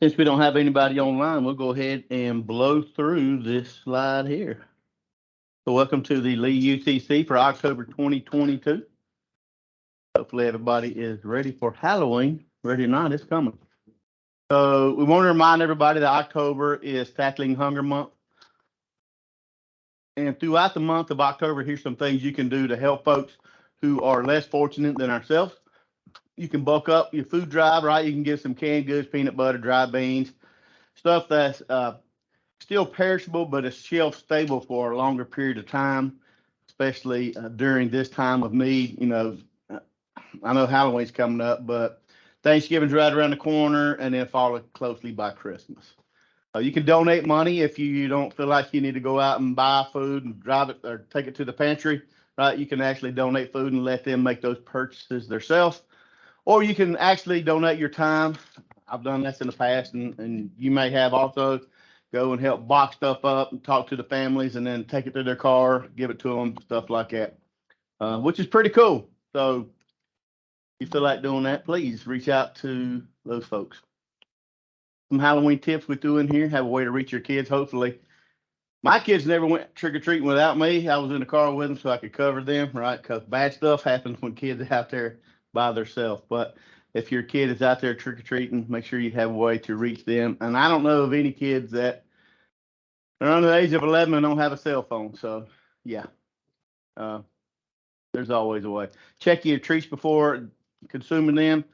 Since we don't have anybody online, we'll go ahead and blow through this slide here. So welcome to the Lee UCC for October 2022. Hopefully everybody is ready for Halloween. Ready or not, it's coming. So we want to remind everybody that October is Tackling Hunger Month. And throughout the month of October, here's some things you can do to help folks who are less fortunate than ourselves. You can bulk up your food drive, right? You can give some canned goods, peanut butter, dry beans, stuff that's still perishable, but it's shelf stable for a longer period of time, especially during this time of need. I know Halloween's coming up, but Thanksgiving's right around the corner, and then followed closely by Christmas. You can donate money if you don't feel like you need to go out and buy food and drive it or take it to the pantry, right? You can actually donate food and let them make those purchases themselves. Or you can actually donate your time. I've done this in the past, and you may have also go and help box stuff up and talk to the families and then take it to their car, give it to them, stuff like that, which is pretty cool. So if you feel like doing that, please reach out to those folks. Some Halloween tips we threw in here, have a way to reach your kids, hopefully. My kids never went trick-or-treating without me. I was in the car with them so I could cover them, right? Because bad stuff happens when kids are out there by themselves. But if your kid is out there trick-or-treating, make sure you have a way to reach them. And I don't know of any kids that are under the age of 11 and don't have a cell phone. So, yeah, there's always a way. Check your treats before consuming them.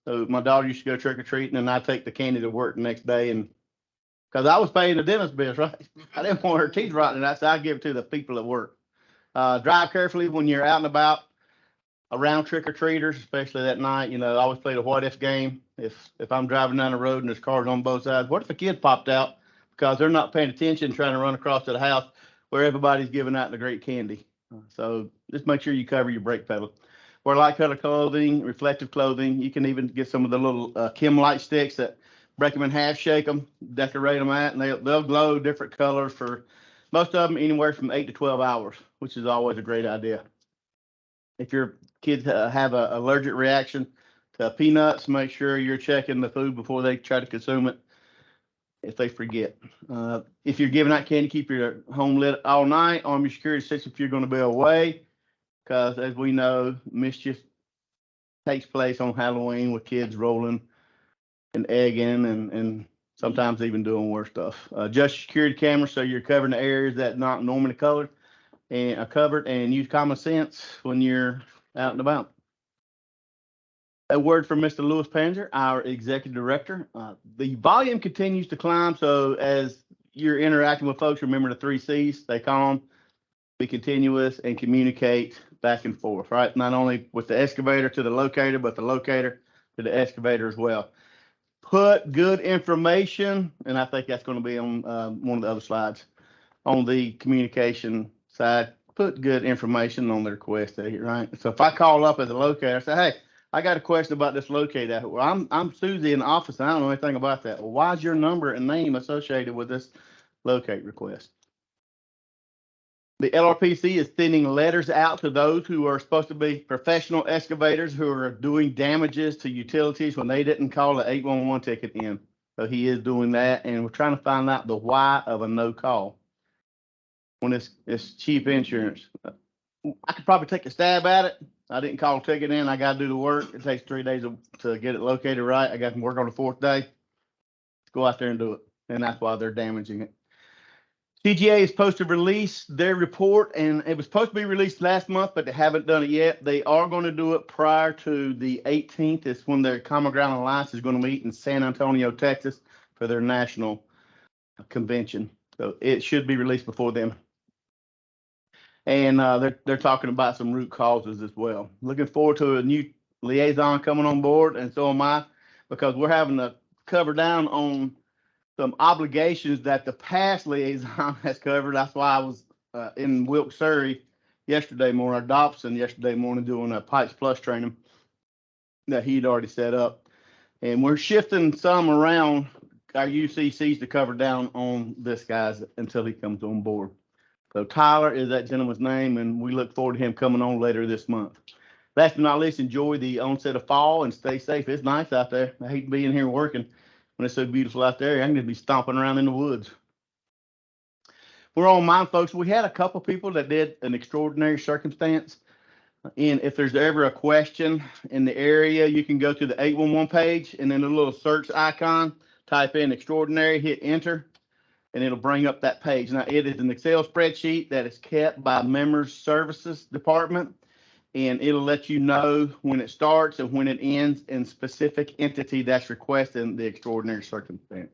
So my daughter used to go trick-or-treating, and I take the candy to work the next day. And because I was paying the dentist bills, right? I didn't want her teeth rotting, so I give it to the people at work. Drive carefully when you're out and about around trick-or-treaters, especially that night. I always play the what if game. If I'm driving down the road and there's cars on both sides, what if a kid popped out because they're not paying attention, trying to run across to the house where everybody's giving out the great candy? So just make sure you cover your brake pedal. Wear light color clothing, reflective clothing. You can even get some of the little Kim light sticks that break them in half, shake them, decorate them out, and they'll glow different colors for most of them anywhere from 8 to 12 hours, which is always a great idea. If your kids have an allergic reaction to peanuts, make sure you're checking the food before they try to consume it if they forget. If you're giving out candy, keep your home lit all night. Arm your security system if you're going to be away, because as we know, mischief takes place on Halloween with kids rolling and egging and sometimes even doing worse stuff. Adjust your security camera so you're covering the areas that not normally covered and are covered, and use common sense when you're out and about. A word from Mr. Lewis Panzer, our executive director. The volume continues to climb, so as you're interacting with folks, remember the 3 C's. Stay calm, be continuous, and communicate back and forth, right? Not only with the excavator to the locator, but the locator to the excavator as well. Put good information, and I think that's going to be on one of the other slides, on the communication side. Put good information on the request there, right? So if I call up as a locator, I say, hey, I got a question about this locator. Well, I'm Susie in the office, and I don't know anything about that. Well, why is your number and name associated with this locate request? The LRPC is sending letters out to those who are supposed to be professional excavators who are doing damages to utilities when they didn't call the 811 ticket in. So he is doing that, and we're trying to find out the why of a no call when it's cheap insurance. I could probably take a stab at it. I didn't call a ticket in. I got to do the work. It takes 3 days to get it located right. I got to work on the 4th day. Let's go out there and do it, and that's why they're damaging it. CGA is supposed to release their report, and it was supposed to be released last month, but they haven't done it yet. They are going to do it prior to the 18th. It's when their Common Ground Alliance is going to meet in San Antonio, Texas, for their national convention. So it should be released before then. And they're talking about some root causes as well. Looking forward to a new liaison coming on board, and so am I, because we're having to cover down on some obligations that the past liaison has covered. That's why I was in Wilkes-Barre yesterday morning, or Dobson yesterday morning, doing a Pipes Plus training that he'd already set up. And we're shifting some around our UCCs to cover down on this guys until he comes on board. So Tyler is that gentleman's name, and we look forward to him coming on later this month. Last but not least, enjoy the onset of fall and stay safe. It's nice out there. I hate being here working. when it's so beautiful out there. I can just be stomping around in the woods. We're on mine, folks. We had a couple people that did an extraordinary circumstance. And if there's ever a question in the area, you can go to the 811 page and then the little search icon, type in extraordinary, hit enter, and it'll bring up that page. Now, it is an Excel spreadsheet that is kept by Members Services Department, and it'll let you know when it starts and when it ends and specific entity that's requesting the extraordinary circumstance.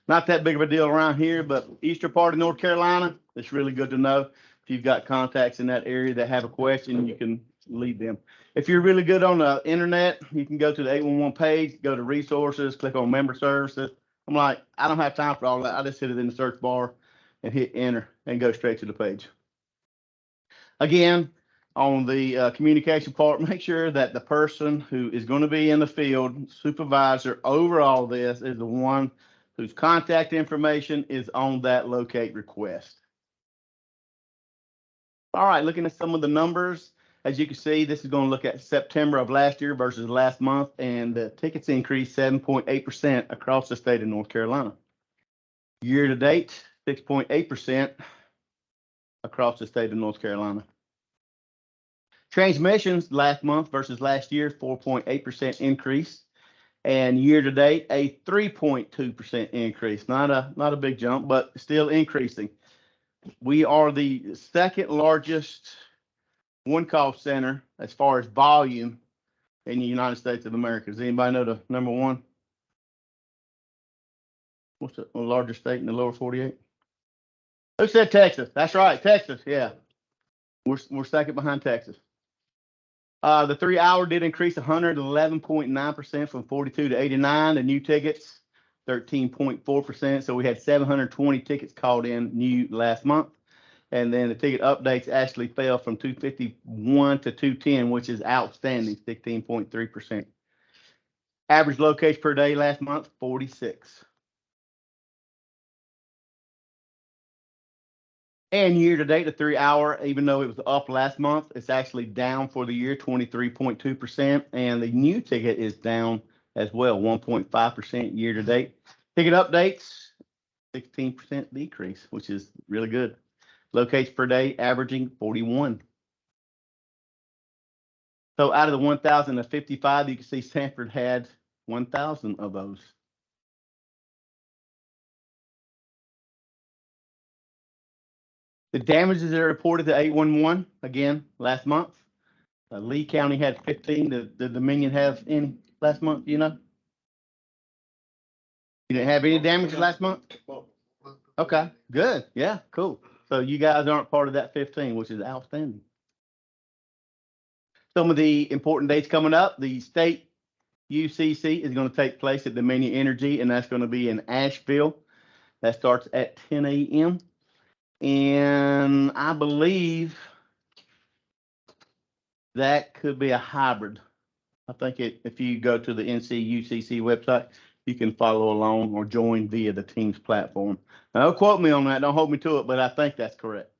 Not that big of a deal around here, but eastern part of North Carolina, it's really good to know. If you've got contacts in that area that have a question, you can lead them. If you're really good on the internet, you can go to the 811 page, go to resources, click on member services. I'm like, I don't have time for all that. I just hit it in the search bar and hit enter and go straight to the page. Again, on the communication part, make sure that the person who is going to be in the field, supervisor over all this, is the one whose contact information is on that locate request. All right, looking at some of the numbers, as you can see, this is going to look at September of last year versus last month, and the tickets increased 7.8% across the state of North Carolina. Year to date, 6.8% across the state of North Carolina. Transmissions last month versus last year, 4.8% increase. And year to date, a 3.2% increase. Not a big jump, but still increasing. We are the second largest one call center as far as volume in the United States of America. Does anybody know the number one? What's the largest state in the lower 48? Who said Texas? That's right, Texas. Yeah, we're second behind Texas. The 3 hour did increase 111.9% from 42 to 89. The new tickets, 13.4%. So we had 720 tickets called in new last month. And then the ticket updates actually fell from 251 to 210, which is outstanding, 16.3%. Average location per day last month, 46. And year to date, the 3 hour, even though it was up last month, it's actually down for the year, 23.2%. And the new ticket is down as well, 1.5% year to date. Ticket updates, 16% decrease, which is really good. Locations per day averaging 41. So out of the 1,055, you can see Sanford had 1,000 of those. The damages that are reported to 811, again, last month. Lee County had 15. Did Dominion have any last month? You know? You didn't have any damages last month? Okay, good. Yeah, cool. So you guys aren't part of that 15, which is outstanding. Some of the important dates coming up. The state UCC is going to take place at Dominion Energy, and that's going to be in Asheville. That starts at 10 a.m. And I believe that could be a hybrid. I think if you go to the NCUCC website, you can follow along or join via the Teams platform. Now, don't quote me on that. Don't hold me to it, but I think that's correct.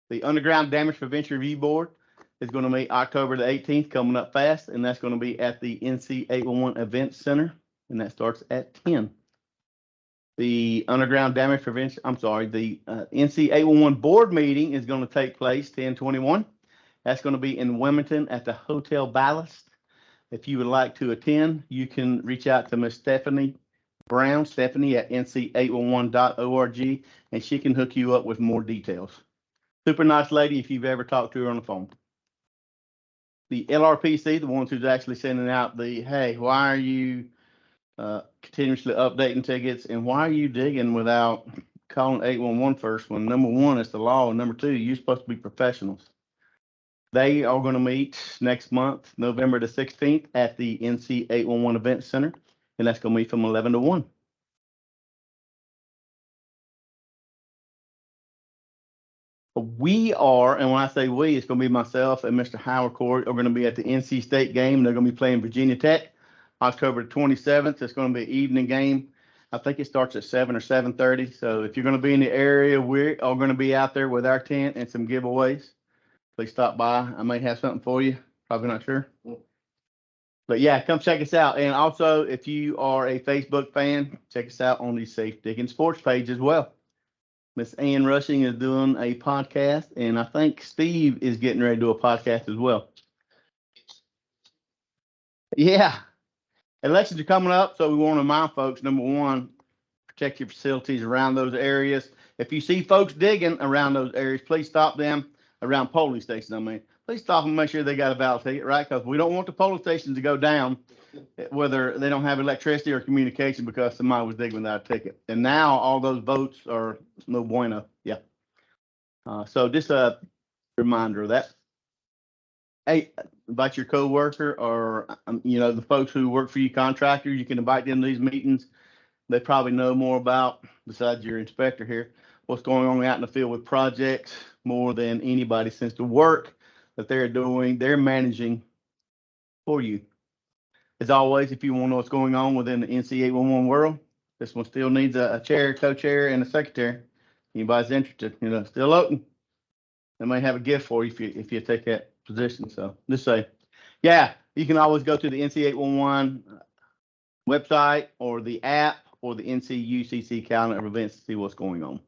The Underground Damage Prevention Review Board is going to meet October the 18th, coming up fast, and that's going to be at the NC 811 Event Center, and that starts at 10. The Underground Damage Prevention, the NC 811 board meeting is going to take place 10/21. That's going to be in Wilmington at the Hotel Ballast. If you would like to attend, you can reach out to Miss Stephanie Brown, Stephanie at nc811.org, and she can hook you up with more details. Super nice lady if you've ever talked to her on the phone. The LRPC, the ones who's actually sending out the, hey, why are you continuously updating tickets, and why are you digging without calling 811 first when number one is the law, and number two, you're supposed to be professionals. They are going to meet next month, November the 16th, at the NC 811 Event Center, and that's going to be from 11 to 1. We are, and when I say we, it's going to be myself and Mr. Howard Court are going to be at the NC State game. They're going to be playing Virginia Tech, October 27th. It's going to be an evening game. I think it starts at 7 or 7:30. So if you're going to be in the area, we're all going to be out there with our tent and some giveaways. Please stop by. I may have something for you. Probably not sure. But yeah, come check us out. And also, if you are a Facebook fan, check us out on the Safe Digging Sports page as well. Miss Ann Rushing is doing a podcast, and I think Steve is getting ready to do a podcast as well. Yeah, elections are coming up, so we want to remind folks, number one, protect your facilities around those areas. If you see folks digging around those areas, please stop them around polling stations. I mean, please stop them and make sure they got a valid ticket, right? Because we don't want the polling stations to go down, whether they don't have electricity or communication because somebody was digging without a ticket. And now all those votes are no bueno. Yeah. So just a reminder of that. Hey, about your coworker or the folks who work for you, contractors, you can invite them to these meetings. They probably know more about, besides your inspector here, what's going on out in the field with projects more than anybody, since the work that they're doing, they're managing for you. As always, if you want to know what's going on within the NC 811 world, this one still needs a chair, co-chair, and a secretary. Anybody's interested, still open. They may have a gift for you if you take that position. So just say, yeah, you can always go to the NC 811 website or the app or the NC UCC calendar of events to see what's going on.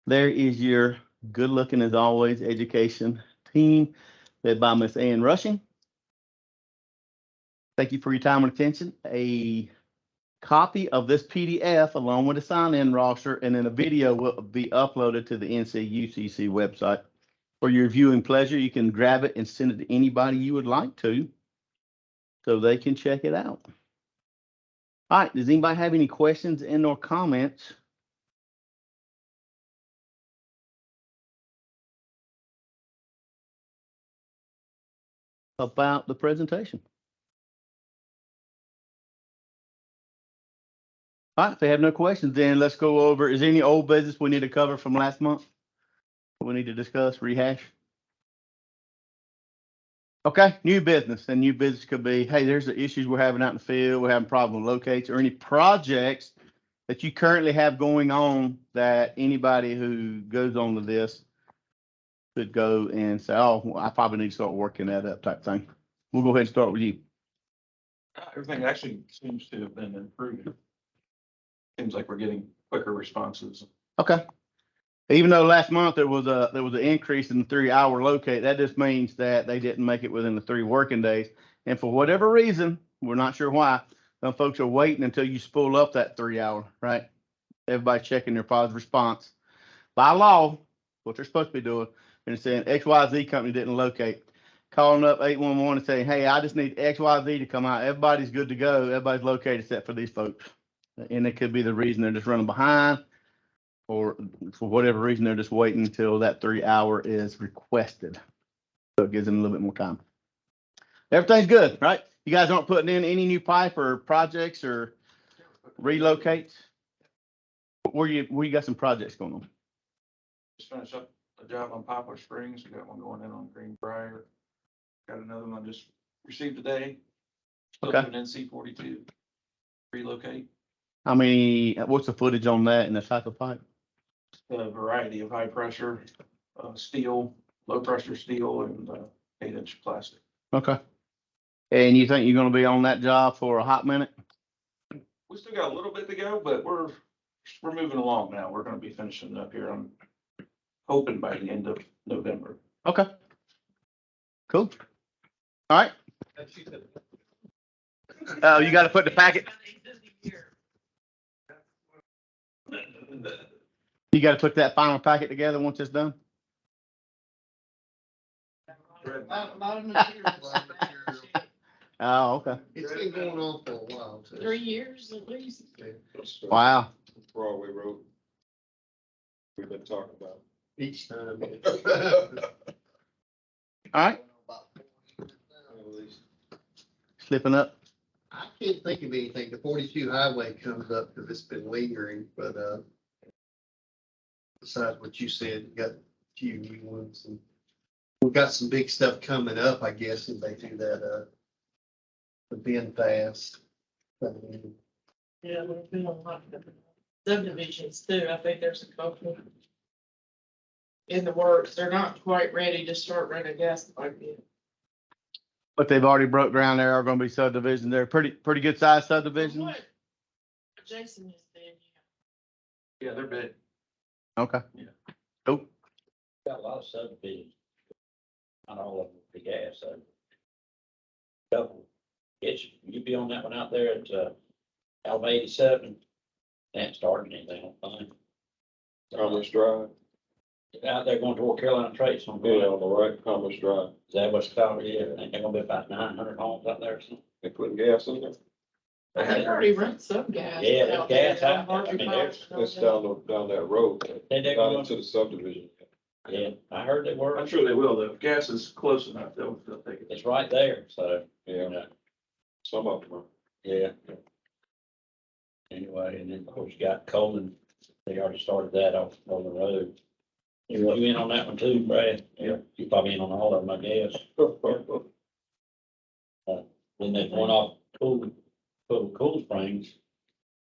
There is your good looking, as always, education team led by Miss Ann Rushing. Thank you for your time and attention. A copy of this PDF along with a sign-in roster and then a video will be uploaded to the NC UCC website. For your viewing pleasure, you can grab it and send it to anybody you would like to so they can check it out. All right, does anybody have any questions and or comments about the presentation? All right, if they have no questions, then let's go over, is there any old business we need to cover from last month? We need to discuss, rehash? Okay, new business, and new business could be, hey, there's the issues we're having out in the field, we're having problem locates, or any projects that you currently have going on that anybody who goes on to this could go and say, oh, well, I probably need to start working that up type thing. We'll go ahead and start with you. Everything actually seems to have been improving. Seems like we're getting quicker responses. Okay. Even though last month there was an increase in the 3-hour locate, that just means that they didn't make it within the 3 working days. And for whatever reason, we're not sure why, some folks are waiting until you spool up that 3-hour, right? Everybody checking their positive response. By law, what they're supposed to be doing, and saying XYZ company didn't locate. Calling up 811 and saying, hey, I just need XYZ to come out. Everybody's good to go. Everybody's located except for these folks. And it could be the reason they're just running behind, or for whatever reason, they're just waiting until that 3-hour is requested. So it gives them a little bit more time. Everything's good, right? You guys aren't putting in any new pipe or projects or relocates? Where you got some projects going on? Just finished up a job on Poplar Springs. We got one going in on Greenbrier. Got another one I just received today. Still Okay. doing NC 42. Relocate. What's the footage on that and the type of pipe? A variety of high pressure steel, low pressure steel, and 8-inch plastic. Okay. And you think you're going to be on that job for a hot minute? We still got a little bit to go, but we're moving along now. We're going to be finishing up here. I'm hoping by the end of November. Okay. Cool. All right. Oh, you got to put the packet. You got to put that final packet together once it's done. Oh, okay. It's been going on for a while. Too. 3 years at least. Wow. For all we wrote, we've been talking about. Each time. All right. Slipping up. I can't think of anything. The 42 highway comes up because it's been lingering, but besides what you said, you got a few new ones, and we've got some big stuff coming up, I guess, if they do that the bend fast. Yeah, we're doing a lot of subdivisions too. I think there's a couple in the works. They're not quite ready to start running gas pipe yet. But they've already broke ground. There are gonna be subdivisions. They're pretty good sized subdivisions. What Jason is saying, Yeah, they're big. Okay. Yeah. Cool. Got a lot of subdivisions. Not all of them for gas, so. Couple. You'd be on that one out there at, Alva 87. They haven't started anything, I don't think. Commerce Drive, Out there going toward Carolina Trace on the yeah, right. on the right, Commerce Drive. Is that what's called? Yeah, I think they're gonna be about 900 homes out there or something. They putting gas in there. they already run some gas. Yeah, there's out there gas out there. I on mean, Harvey there's- Park and all It's that. down that road, They not going, into the subdivision. yeah, I heard they were. I'm sure they will, though. If gas is close enough, they'll take it. It's right there, so, you Yeah, know, some of them are. yeah. Anyway, and then of course you got Coleman, they already started that off on the road. You in on that one too, Brad? Yeah. You probably in on all of them, I guess. Then there's one off Cool Springs.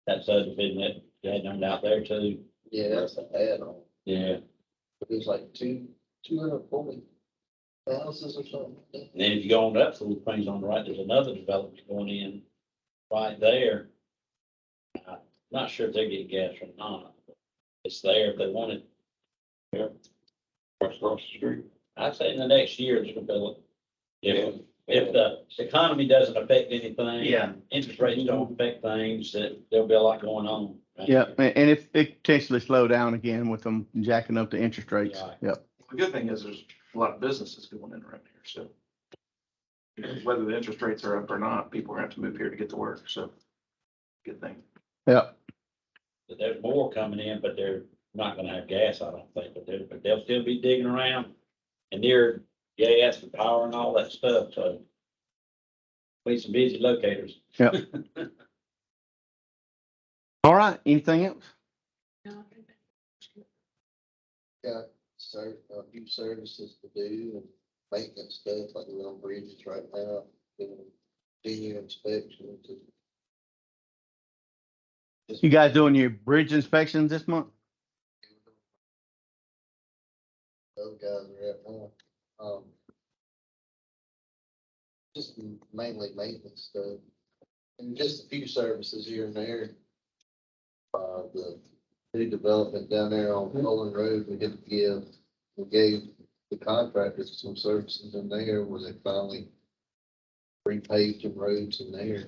That subdivision that you had done out there too. Yeah, that's an add-on. Yeah. It's like 240 houses or something. And then if you go on up Cool Springs on the right, there's another development going in right there. I'm not sure if they're getting gas or not. It's there if they want it. Right across the street. I'd say in the next year, it's gonna be, if the economy doesn't affect anything. Yeah. Interest rates don't affect things, that there'll be a lot going on. Yeah, and if it potentially slow down again with them jacking up the interest rates. Right. Yep. The good thing is there's a lot of businesses going in around here, so. You know, whether the interest rates are up or not, people are gonna have to move here to get to work, so. Good thing. Yep. But there's more coming in, but they're not gonna have gas, I don't think, but they'll still be digging around. And near gas and power and all that stuff, so. Be some busy locators. Yep. All right. Anything else? No, I think Got a few services to do and maintenance stuff, like we're on bridges right now, doing senior inspection. You guys doing your bridge inspections this month? Those guys are at now. Just mainly maintenance stuff. And just a few services here and there. The new development down there on Olin Road, we gave the contractors some services in there where they finally repaved some roads in there.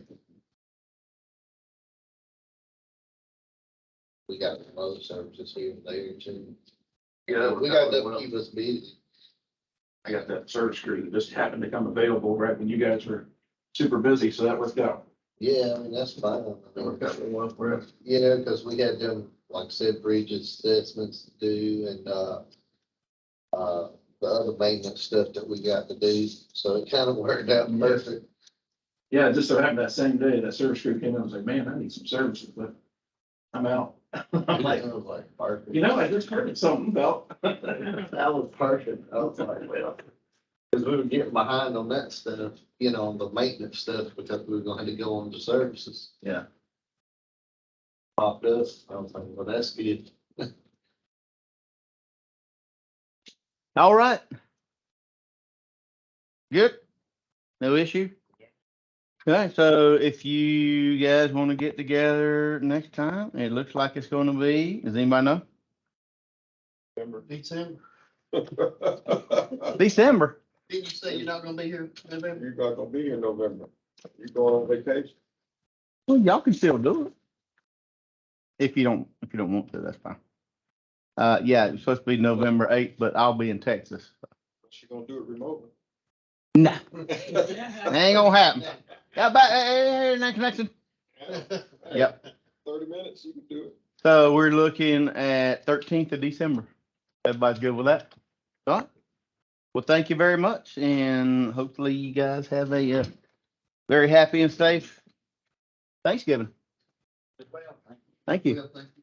We got some other services here and there too. Yeah, We got enough to keep us busy. I got that service crew that just happened to come available right when you guys were super busy, so that worked out. Yeah, I mean, that's fine. That worked out really well for us. You know, because we had them, like I said, bridge assessments to do and, the other maintenance stuff that we got to do. So it kind of worked out perfect. Yeah, it just so happened that same day, that service crew came in and was like, man, I need some services, but I'm out. I'm like, It was like perfect. you know, I just heard something about. That was perfect. I was like, well, because we were getting behind on that stuff, you know, on the maintenance stuff, because we were going to have to go on to services. Yeah. Popped up. I was like, well, that's good. All right. Good. No issue. Okay, so if you guys want to get together next time, it looks like it's going to be, does anybody know? December. December. Didn't you say you're not going to be here in November? You're not gonna be here in November. You going on vacation? Well, y'all can still do it. If you don't want to, that's fine. Yeah, it's supposed to be November 8th, but I'll be in Texas. She gonna do it remotely. Nah, that ain't gonna happen. Yeah, back, hey, next connection. Yep. 30 minutes, you can do it. So we're looking at 13th of December. Everybody's good with that? All right. Well, thank you very much, and hopefully you guys have a very happy and safe Thanksgiving. Thank you. Well, thank you.